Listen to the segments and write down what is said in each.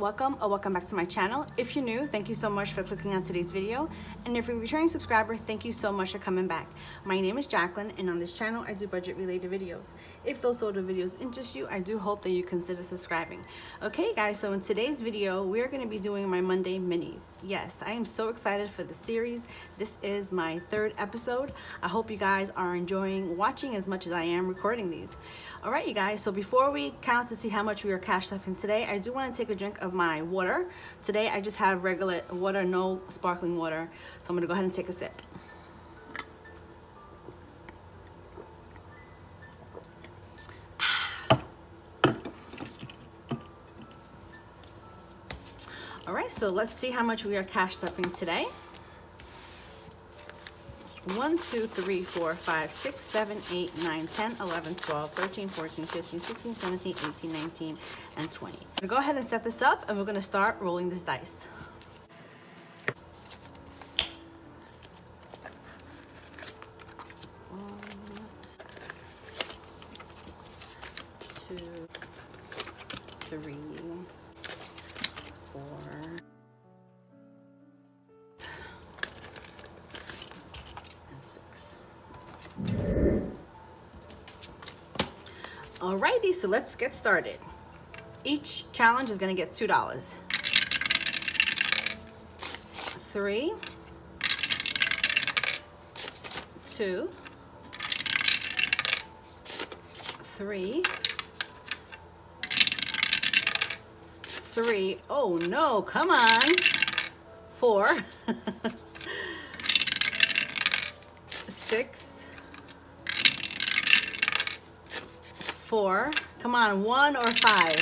welcome or welcome back to my channel. If you're new, thank you so much for clicking on today's video, and if you're a returning subscriber, thank you so much for coming back. My name is Jacqueline, and on this channel I do budget related videos. If those sort of videos interest you, I do hope that you consider subscribing. Okay guys, so in today's video we're going to be doing my Monday minis. Yes, I am so excited for the series. This is my third episode. I hope you guys are enjoying watching as much as I am recording these. Alright you guys, so before we count to see how much we are cash stuffing today, I do want to take a drink of my water. Today I just have regular water, no sparkling water. So I'm going to go ahead and take a sip. Alright, so let's see how much we are cash stuffing today. 1, 2, 3, 4, 5, 6, 7, 8, 9, 10, 11, 12, 13, 14, 15, 16, 17, 18, 19, and 20. I'm gonna go ahead and set this up and we're gonna start rolling this dice. One, 2, 3, 4. Alrighty, so let's get started. Each challenge is going to get $2. 3, 2, 3, 3. Oh no, come on. 4, 6, 4, come on, 1 or 5,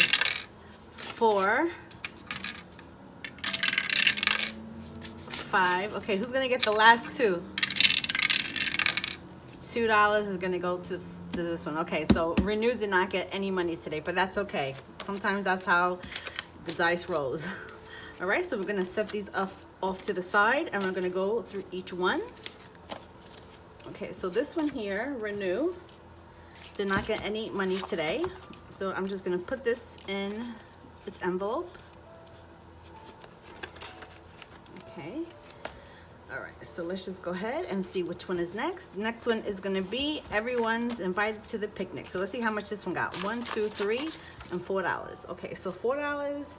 4, 5. Okay, who's gonna get the last two? $2 is gonna go to this one. Okay, so Renew did not get any money today, but that's okay. Sometimes that's how the dice rolls. All right, so we're gonna set these off to the side, and we're gonna go through each one. Okay, so this one here, Renew, did not get any money today, so I'm just going to put this in its envelope. Okay, all right, so let's just go ahead and see which one is next. The next one is going to be Everyone's Invited to the Picnic. So let's see how much this one got. 1, 2, 3, and $4. Okay, so $4.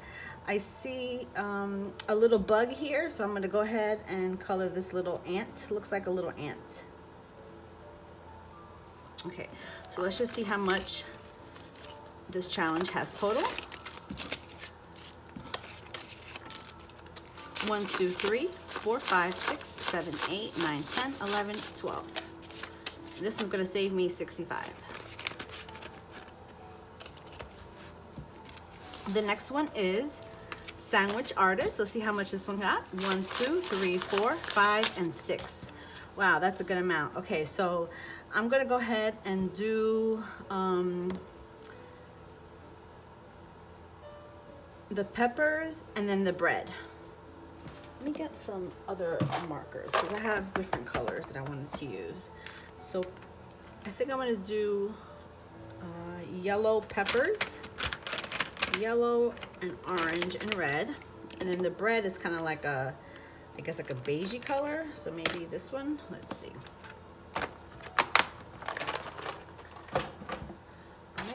I see a little bug here, so I'm going to go ahead and color this little ant. Looks like a little ant. Okay, so let's just see how much this challenge has total. 1, 2, 3, 4, 5, 6, 7, 8, 9, 10, 11, 12. This one's gonna save me 65. The next one is Sandwich Artist. Let's see how much this one got. 1, 2, 3, 4, 5, and 6. Wow, that's a good amount. Okay, so I'm gonna go ahead and do the peppers and then the bread. Let me get some other markers because I have different colors that I wanted to use. So I think I'm gonna do yellow peppers, yellow and orange and red, and then the bread is kind of like a, I guess like a beigey color. So maybe this one. Let's see.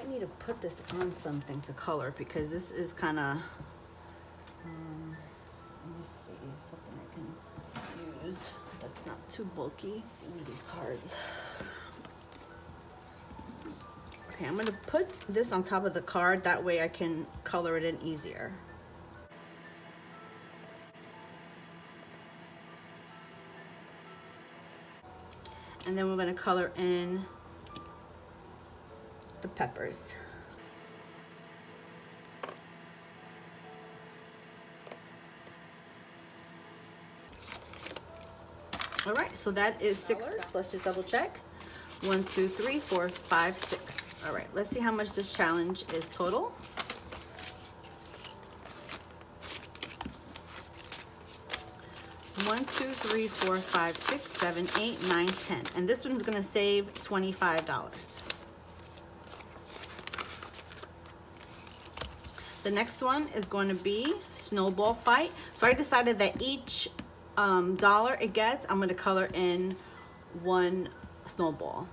Need to put this on something to color because this is kind of let me see, something I can use that's not too bulky. Let's see, one of these cards. Okay, I'm going to put this on top of the card, that way I can color it in easier. And then we're going to color in the peppers. All right, so that is $6. Let's just double check. 1, 2, 3, 4, 5, 6. All right, let's see how much this challenge is total. One, 2, 3, 4, 5, 6, 7, 8, 9, 10. And this one's gonna save $25. The next one is going to be snowball fight. So I decided that each dollar it gets, I'm going to color in one snowball.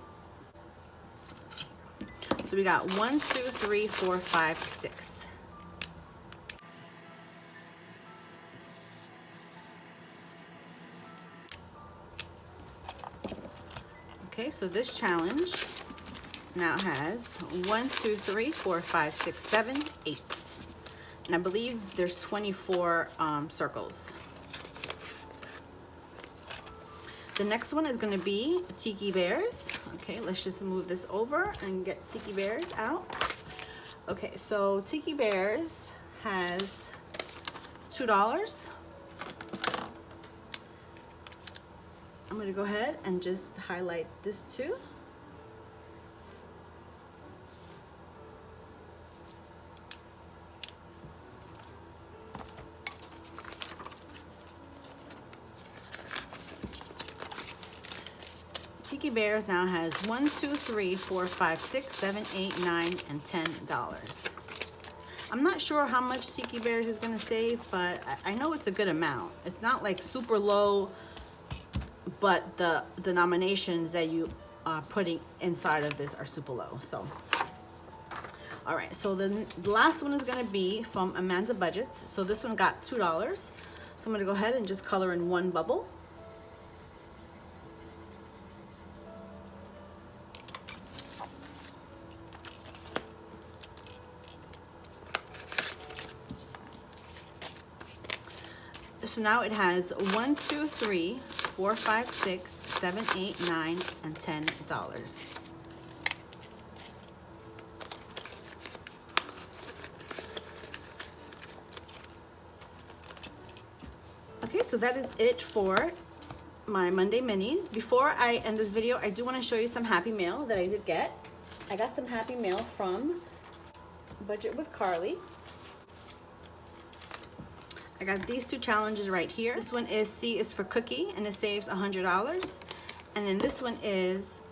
So we got 1, 2, 3, 4, 5, 6. Okay, so this challenge now has 1, 2, 3, 4, 5, 6, 7, 8. And I believe there's 24 circles. The next one is going to be Tiki Bears. Okay, let's just move this over and get Tiki Bears out. Okay, so Tiki Bears has $2. I'm going to go ahead and just highlight this too. Tiki Bears now has 1, 2, 3, 4, 5, 6, 7, 8, 9, and $10. I'm not sure how much Tiki Bears is going to save, but I know it's a good amount. It's not like super low, but the denominations that you are putting inside of this are super low. So, all right. So the last one is going to be from mbbmusic. So this one got $2. So I'm going to go ahead and just color in one bubble. So now it has 1, 2, 3, 4, 5, 6, 7, 8, 9, and $10. Okay, so that is it for my Monday minis. Before I end this video, I do want to show you some happy mail that I did get. I got some happy mail from Budget with Carly. I got these two challenges right here. This one is C is for cookie, and it saves $100. And then this one is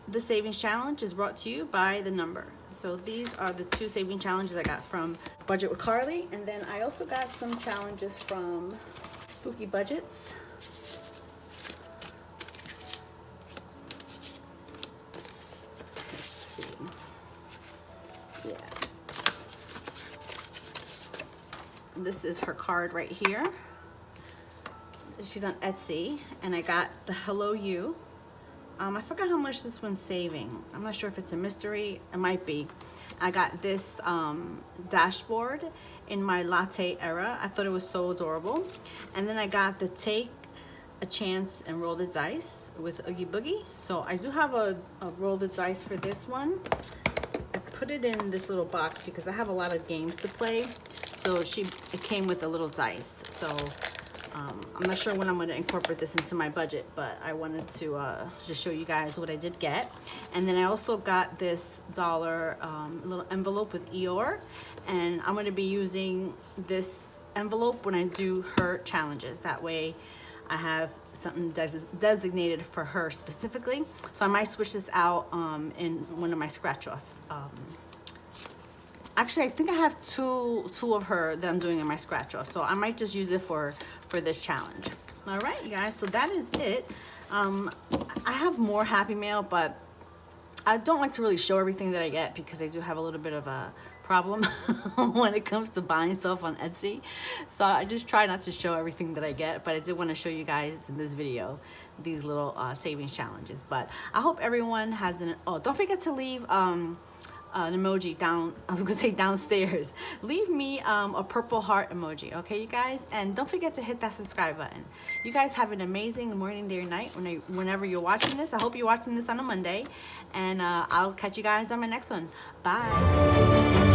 the savings challenge is brought to you by the number. So these are the two saving challenges I got from Budget with Carly. And then I also got some challenges from Spooky Budgets. Let's see. Yeah. This is her card right here. She's on Etsy, and I got the Hello You. I forgot how much this one's saving. I'm not sure if it's a mystery. It might be. I got this dashboard in my latte era. I thought it was so adorable. And then I got the Take a Chance and Roll the Dice with Oogie Boogie. So I do have a roll the dice for this one. I put it in this little box because I have a lot of games to play. So it came with a little dice. So I'm not sure when I'm going to incorporate this into my budget, but I wanted to just show you guys what I did get. And then I also got this dollar little envelope with Eeyore, and I'm going to be using this envelope when I do her challenges. That way I have something designated for her specifically. So I might switch this out in one of my scratch off. Actually, I think I have two of her that I'm doing in my scratch off, so I might just use it for this challenge. All right, you guys, so that is it. I have more happy mail, but I don't like to really show everything that I get because I do have a little bit of a problem when it comes to buying stuff on Etsy. So I just try not to show everything that I get, but I did want to show you guys in this video these little savings challenges. But I hope everyone has don't forget to leave an emoji down, I was gonna say downstairs. Leave me a purple heart emoji, okay, you guys? And don't forget to hit that subscribe button. You guys have an amazing morning, day, or night whenever you're watching this. I hope you're watching this on a Monday, and I'll catch you guys on my next one. Bye.